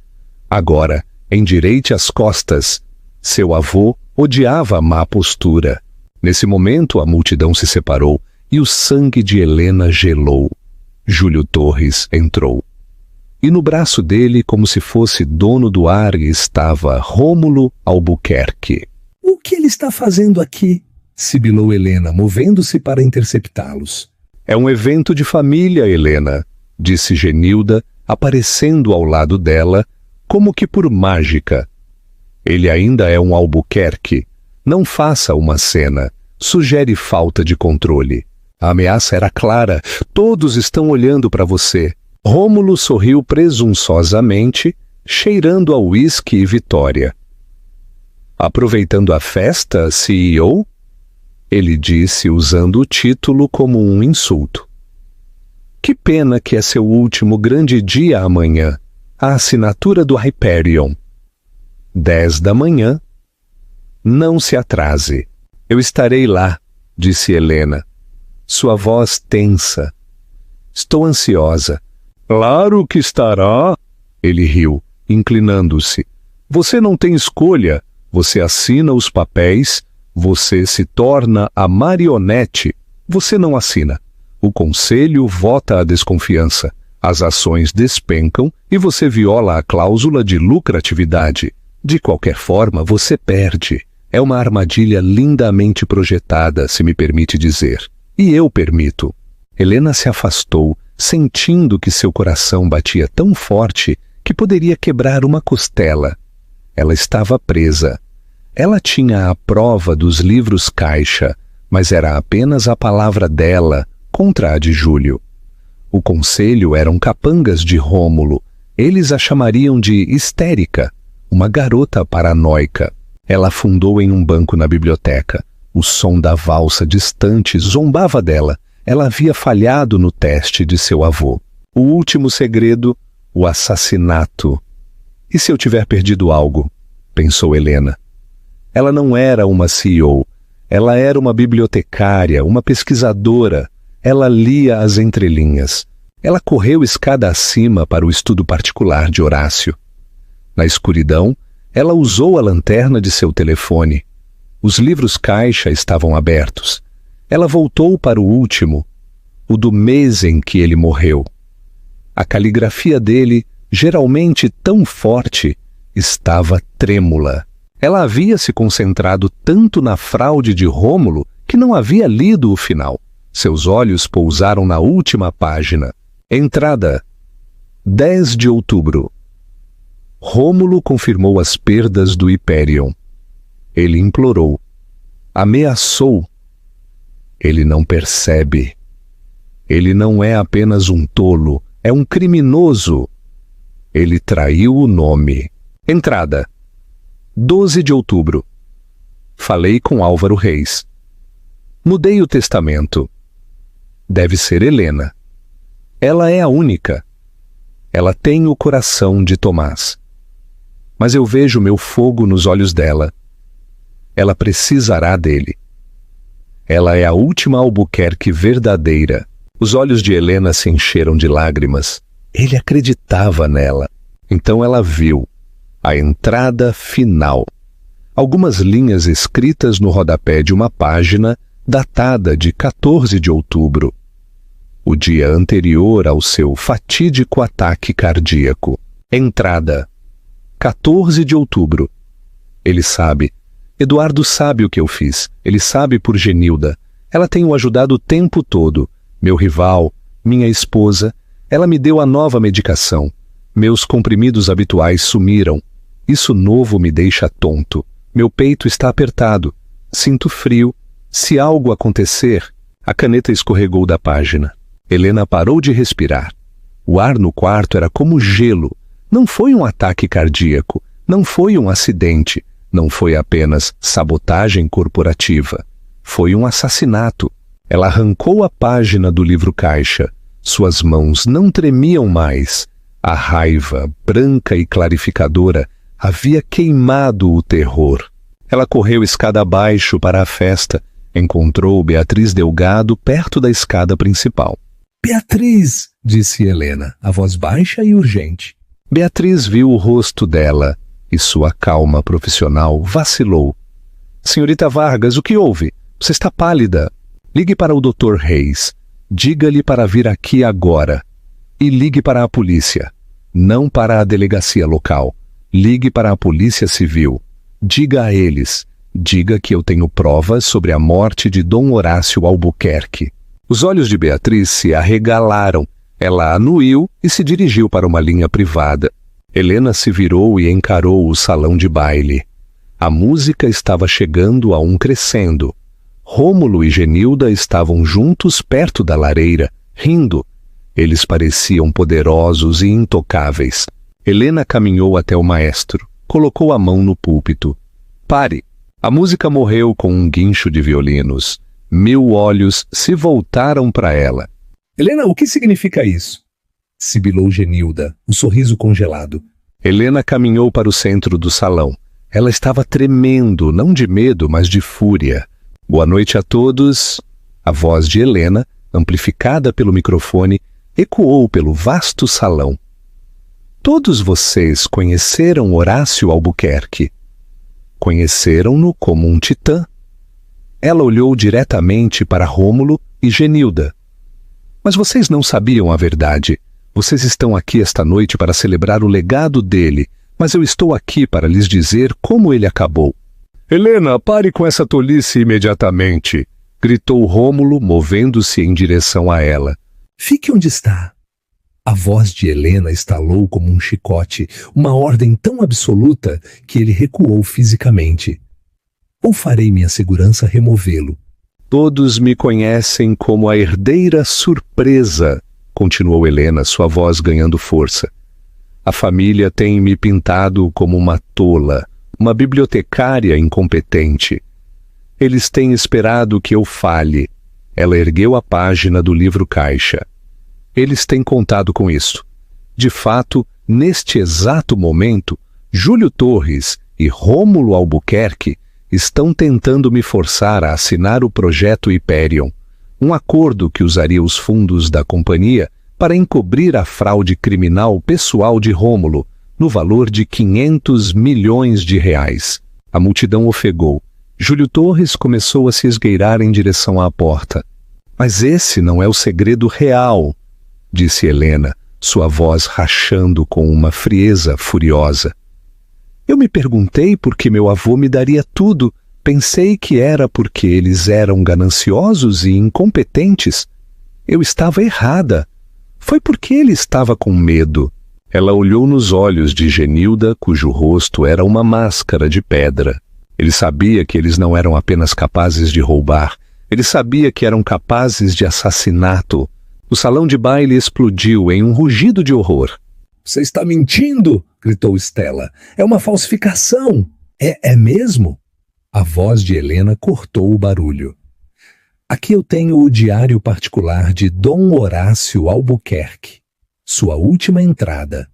Agora, endireite as costas. Seu avô odiava a má postura. Nesse momento, a multidão se separou e o sangue de Helena gelou. Júlio Torres entrou. E no braço dele, como se fosse dono do ar, estava Rômulo Albuquerque. O que ele está fazendo aqui? Sibilou Helena, movendo-se para interceptá-los. É um evento de família, Helena, disse Genilda, aparecendo ao lado dela, como que por mágica. Ele ainda é um Albuquerque. Não faça uma cena. Sugere falta de controle. A ameaça era clara. Todos estão olhando para você. Rômulo sorriu presunçosamente, cheirando a uísque e vitória. Aproveitando a festa, CEO? Ele disse usando o título como um insulto. Que pena que é seu último grande dia amanhã. A assinatura do Hyperion. 10 da manhã. Não se atrase. Eu estarei lá, disse Helena. Sua voz tensa. Estou ansiosa. Claro que estará. Ele riu, inclinando-se. Você não tem escolha. Você assina os papéis. Você se torna a marionete. Você não assina. O conselho vota a desconfiança. As ações despencam e você viola a cláusula de lucratividade. De qualquer forma, você perde. É uma armadilha lindamente projetada, se me permite dizer. E eu permito. Helena se afastou, sentindo que seu coração batia tão forte que poderia quebrar uma costela. Ela estava presa. Ela tinha a prova dos livros caixa, mas era apenas a palavra dela contra a de Júlio. O conselho eram capangas de Rômulo. Eles a chamariam de histérica, uma garota paranoica. Ela afundou em um banco na biblioteca. O som da valsa distante zombava dela. Ela havia falhado no teste de seu avô. O último segredo, o assassinato. E se eu tiver perdido algo? Pensou Helena. Ela não era uma CEO. Ela era uma bibliotecária, uma pesquisadora. Ela lia as entrelinhas. Ela correu escada acima para o estudo particular de Horácio. Na escuridão, ela usou a lanterna de seu telefone. Os livros caixa estavam abertos. Ela voltou para o último, o do mês em que ele morreu. A caligrafia dele, geralmente tão forte, estava trêmula. Ela havia se concentrado tanto na fraude de Rômulo que não havia lido o final. Seus olhos pousaram na última página. Entrada: 10 de outubro. Rômulo confirmou as perdas do Hyperion. Ele implorou. Ameaçou. Ele não percebe. Ele não é apenas um tolo, é um criminoso. Ele traiu o nome. Entrada: 12 de outubro. Falei com Álvaro Reis. Mudei o testamento. Deve ser Helena. Ela é a única. Ela tem o coração de Tomás. Mas eu vejo meu fogo nos olhos dela. Ela precisará dele. Ela é a última Albuquerque verdadeira. Os olhos de Helena se encheram de lágrimas. Ele acreditava nela. Então ela viu a entrada final. Algumas linhas escritas no rodapé de uma página datada de 14 de outubro, o dia anterior ao seu fatídico ataque cardíaco. Entrada: 14 de outubro. Ele sabe. Eduardo sabe o que eu fiz. Ele sabe por Genilda. Ela tem o ajudado o tempo todo. Meu rival, minha esposa, ela me deu a nova medicação. Meus comprimidos habituais sumiram. Isso novo me deixa tonto. Meu peito está apertado. Sinto frio. Se algo acontecer... A caneta escorregou da página. Helena parou de respirar. O ar no quarto era como gelo. Não foi um ataque cardíaco. Não foi um acidente. Não foi apenas sabotagem corporativa. Foi um assassinato. Ela arrancou a página do livro-caixa. Suas mãos não tremiam mais. A raiva, branca e clarificadora, havia queimado o terror. Ela correu escada abaixo para a festa. Encontrou Beatriz Delgado perto da escada principal. Beatriz, disse Helena, a voz baixa e urgente. Beatriz viu o rosto dela e sua calma profissional vacilou. Senhorita Vargas, o que houve? Você está pálida. Ligue para o Dr. Reis. Diga-lhe para vir aqui agora. E ligue para a polícia. Não para a delegacia local. Ligue para a Polícia Civil. Diga a eles. Diga que eu tenho provas sobre a morte de Dom Horácio Albuquerque. Os olhos de Beatriz se arregalaram. Ela anuiu e se dirigiu para uma linha privada. Helena se virou e encarou o salão de baile. A música estava chegando a um crescendo. Rômulo e Genilda estavam juntos perto da lareira, rindo. Eles pareciam poderosos e intocáveis. Helena caminhou até o maestro, colocou a mão no púlpito. Pare! A música morreu com um guincho de violinos. 1000 olhos se voltaram para ela. Helena, o que significa isso? Sibilou Genilda, um sorriso congelado. Helena caminhou para o centro do salão. Ela estava tremendo, não de medo, mas de fúria. Boa noite a todos. A voz de Helena, amplificada pelo microfone, ecoou pelo vasto salão. Todos vocês conheceram Horácio Albuquerque. Conheceram-no como um titã. Ela olhou diretamente para Rômulo e Genilda. Mas vocês não sabiam a verdade. Vocês estão aqui esta noite para celebrar o legado dele, mas eu estou aqui para lhes dizer como ele acabou. Helena, pare com essa tolice imediatamente, gritou Rômulo, movendo-se em direção a ela. Fique onde está. A voz de Helena estalou como um chicote, uma ordem tão absoluta que ele recuou fisicamente. Ou farei minha segurança removê-lo. Todos me conhecem como a herdeira surpresa, continuou Helena, sua voz ganhando força. A família tem me pintado como uma tola, uma bibliotecária incompetente. Eles têm esperado que eu fale. Ela ergueu a página do livro-caixa. Eles têm contado com isso. De fato, neste exato momento, Júlio Torres e Rômulo Albuquerque estão tentando me forçar a assinar o projeto Hyperion, um acordo que usaria os fundos da companhia para encobrir a fraude criminal pessoal de Rômulo, no valor de 500 milhões de reais. A multidão ofegou. Júlio Torres começou a se esgueirar em direção à porta. Mas esse não é o segredo real, disse Helena, sua voz rachando com uma frieza furiosa. Eu me perguntei por que meu avô me daria tudo, Pensei que era porque eles eram gananciosos e incompetentes. Eu estava errada. Foi porque ele estava com medo. Ela olhou nos olhos de Genilda, cujo rosto era uma máscara de pedra. Ele sabia que eles não eram apenas capazes de roubar. Ele sabia que eram capazes de assassinato. O salão de baile explodiu em um rugido de horror. Você está mentindo! Gritou Stella. É uma falsificação! É mesmo? A voz de Helena cortou o barulho. Aqui eu tenho o diário particular de Dom Horácio Albuquerque. Sua última entrada,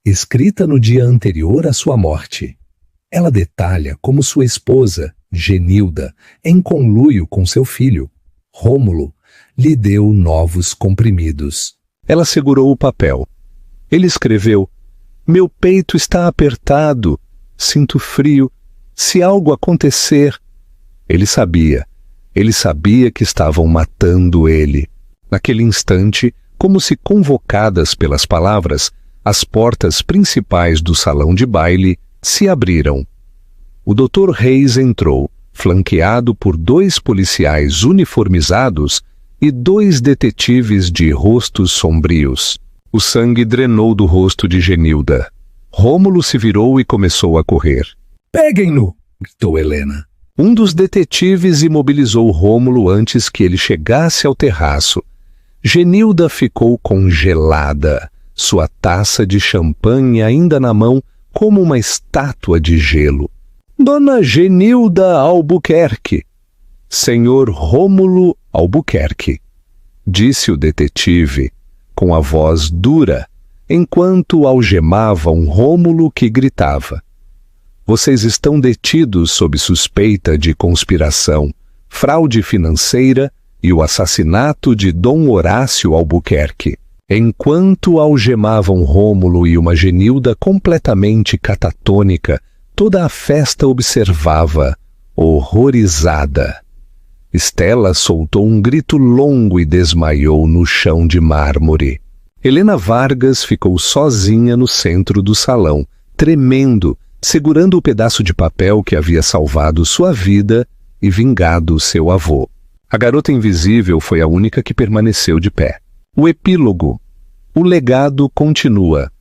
escrita no dia anterior à sua morte. Ela detalha como sua esposa, Genilda, em conluio com seu filho, Rômulo, lhe deu novos comprimidos. Ela segurou o papel. Ele escreveu: meu peito está apertado, sinto frio. Se algo acontecer... Ele sabia que estavam matando ele. Naquele instante, como se convocadas pelas palavras, as portas principais do salão de baile se abriram. O Dr. Reis entrou, flanqueado por 2 policiais uniformizados e 2 detetives de rostos sombrios. O sangue drenou do rosto de Genilda. Rômulo se virou e começou a correr. Peguem-no! Gritou Helena. Um dos detetives imobilizou Rômulo antes que ele chegasse ao terraço. Genilda ficou congelada, sua taça de champanhe ainda na mão como uma estátua de gelo. Dona Genilda Albuquerque. Senhor Rômulo Albuquerque, disse o detetive, com a voz dura, enquanto algemavam Rômulo, que gritava. Vocês estão detidos sob suspeita de conspiração, fraude financeira e o assassinato de Dom Horácio Albuquerque. Enquanto algemavam Rômulo e uma Genilda completamente catatônica, toda a festa observava, horrorizada. Stella soltou um grito longo e desmaiou no chão de mármore. Helena Vargas ficou sozinha no centro do salão, tremendo, segurando o pedaço de papel que havia salvado sua vida e vingado seu avô. A garota invisível foi a única que permaneceu de pé. O epílogo. O legado continua.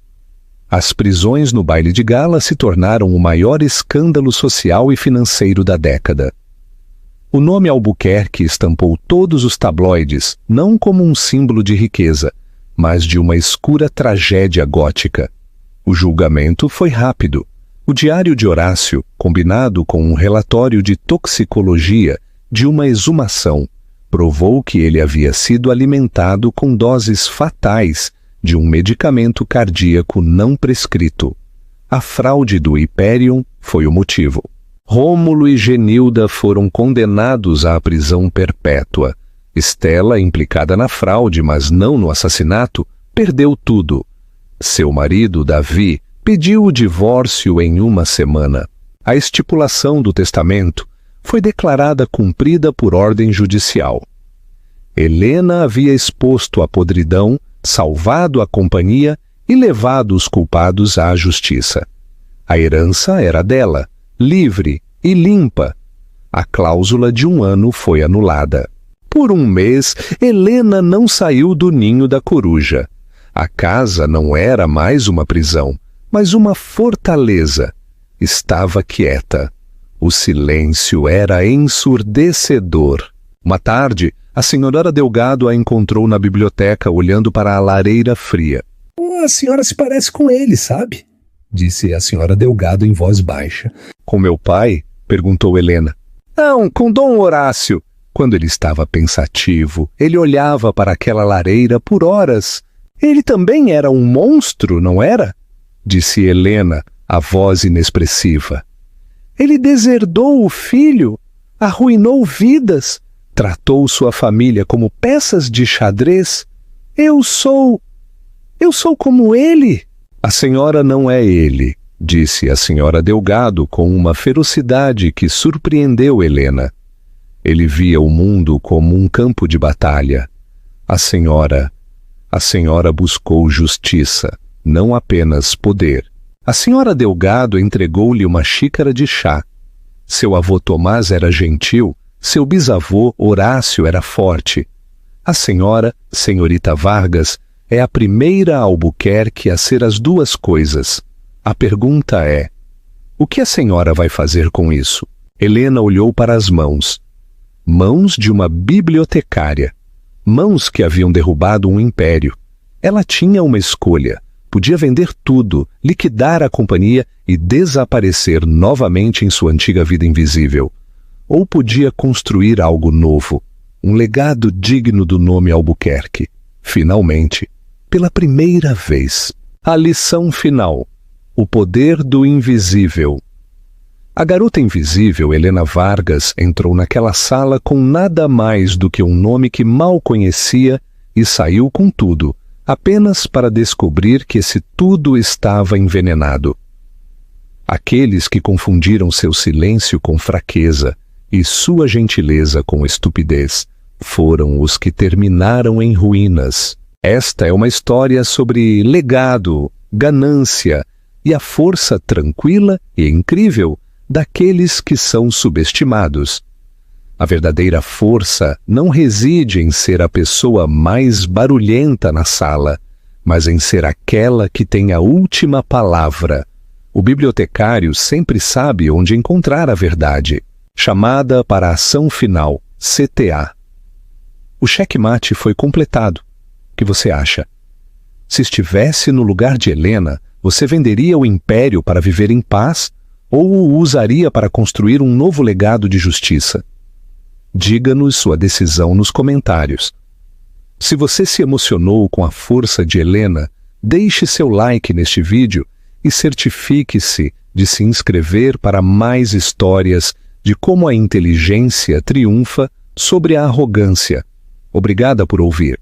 As prisões no baile de gala se tornaram o maior escândalo social e financeiro da década. O nome Albuquerque estampou todos os tabloides, não como um símbolo de riqueza, mas de uma escura tragédia gótica. O julgamento foi rápido. O diário de Horácio, combinado com um relatório de toxicologia de uma exumação, provou que ele havia sido alimentado com doses fatais de um medicamento cardíaco não prescrito. A fraude do Hyperion foi o motivo. Rômulo e Genilda foram condenados à prisão perpétua. Stella, implicada na fraude, mas não no assassinato, perdeu tudo. Seu marido, Davi, pediu o divórcio em uma semana. A estipulação do testamento foi declarada cumprida por ordem judicial. Helena havia exposto a podridão, salvado a companhia e levado os culpados à justiça. A herança era dela, livre e limpa. A cláusula de 1 ano foi anulada. Por 1 mês, Helena não saiu do ninho da coruja. A casa não era mais uma prisão, mas uma fortaleza. Estava quieta. O silêncio era ensurdecedor. Uma tarde, a senhora Delgado a encontrou na biblioteca olhando para a lareira fria. A senhora se parece com ele, sabe? Disse a senhora Delgado em voz baixa. Com meu pai? Perguntou Helena. Não, com Dom Horácio. Quando ele estava pensativo, ele olhava para aquela lareira por horas. Ele também era um monstro, não era? Disse Helena, a voz inexpressiva. Ele deserdou o filho, arruinou vidas, tratou sua família como peças de xadrez. Eu sou como ele. A senhora não é ele, disse a senhora Delgado com uma ferocidade que surpreendeu Helena. Ele via o mundo como um campo de batalha. A senhora buscou justiça, não apenas poder. A senhora Delgado entregou-lhe uma xícara de chá. Seu avô Tomás era gentil, seu bisavô Horácio era forte. A senhora, senhorita Vargas, é a primeira Albuquerque a ser as duas coisas. A pergunta é: o que a senhora vai fazer com isso? Helena olhou para as mãos. Mãos de uma bibliotecária. Mãos que haviam derrubado um império. Ela tinha uma escolha. Podia vender tudo, liquidar a companhia e desaparecer novamente em sua antiga vida invisível. Ou podia construir algo novo, um legado digno do nome Albuquerque. Finalmente, pela primeira vez, a lição final: o poder do invisível. A garota invisível, Helena Vargas, entrou naquela sala com nada mais do que um nome que mal conhecia e saiu com tudo, apenas para descobrir que esse tudo estava envenenado. Aqueles que confundiram seu silêncio com fraqueza e sua gentileza com estupidez foram os que terminaram em ruínas. Esta é uma história sobre legado, ganância e a força tranquila e incrível daqueles que são subestimados. A verdadeira força não reside em ser a pessoa mais barulhenta na sala, mas em ser aquela que tem a última palavra. O bibliotecário sempre sabe onde encontrar a verdade. Chamada para a ação final, CTA. O checkmate foi completado. O que você acha? Se estivesse no lugar de Helena, você venderia o império para viver em paz ou o usaria para construir um novo legado de justiça? Diga-nos sua decisão nos comentários. Se você se emocionou com a força de Helena, deixe seu like neste vídeo e certifique-se de se inscrever para mais histórias de como a inteligência triunfa sobre a arrogância. Obrigada por ouvir.